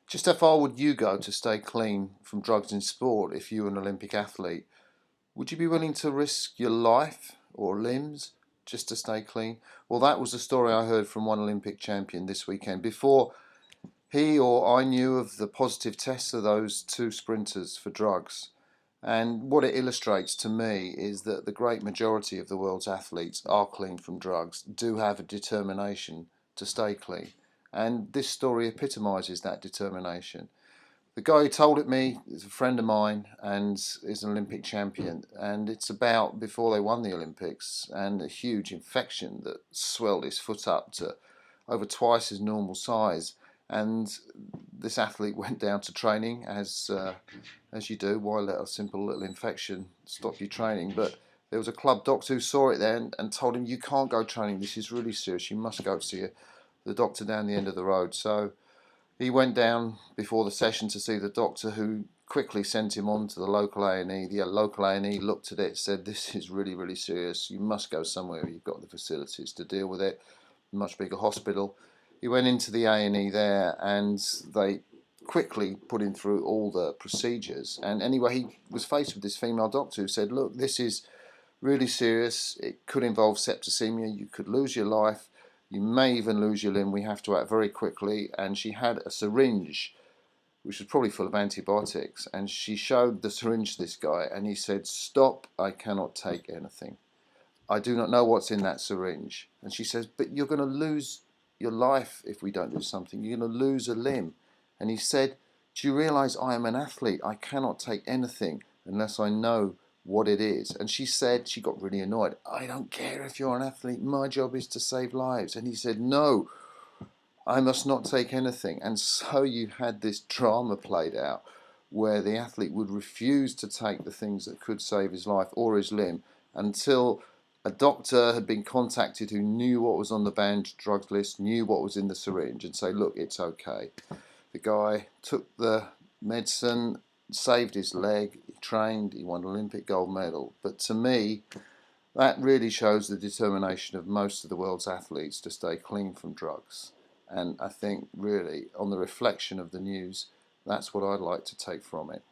Just how far would you go to stay clean from drugs in sport if you were an Olympic athlete? Would you be willing to risk your life or limbs just to stay clean? Well, that was the story I heard from one Olympic champion this weekend before he or I knew of the positive tests of those two sprinters for drugs. And what it illustrates to me is that the great majority of the world's athletes are clean from drugs, do have a determination to stay clean. And this story epitomises that determination. The guy who told it me is a friend of mine and is an Olympic champion. And it's about before they won the Olympics and a huge infection that swelled his foot up to over twice his normal size. And this athlete went down to training as you do. Why let a simple little infection stop you training? But there was a club doctor who saw it then and told him, "You can't go training. This is really serious. You must go see the doctor down the end of the road." So he went down before the session to see the doctor, who quickly sent him on to the local A&E. The local A&E looked at it, said, "This is really, really serious. You must go somewhere where you've got the facilities to deal with it, a much bigger hospital." He went into the A&E there, and they quickly put him through all the procedures. And anyway, he was faced with this female doctor who said, "Look, this is really serious. It could involve septicemia. You could lose your life. You may even lose your limb. We have to act very quickly." And she had a syringe, which was probably full of antibiotics. And she showed the syringe to this guy, and he said, "Stop, I cannot take anything. I do not know what's in that syringe." And she says, "But you're going to lose your life if we don't do something. You're going to lose a limb." And he said, "Do you realize I am an athlete? I cannot take anything unless I know what it is." And she said, she got really annoyed. "I don't care if you're an athlete. My job is to save lives." And he said, "No, I must not take anything." And so you had this drama played out where the athlete would refuse to take the things that could save his life or his limb until a doctor had been contacted who knew what was on the banned drugs list, knew what was in the syringe, and say, "Look, it's okay." The guy took the medicine, saved his leg, he trained, he won an Olympic gold medal. But to me, that really shows the determination of most of the world's athletes to stay clean from drugs. And I think, really, on the reflection of the news, that's what I'd like to take from it.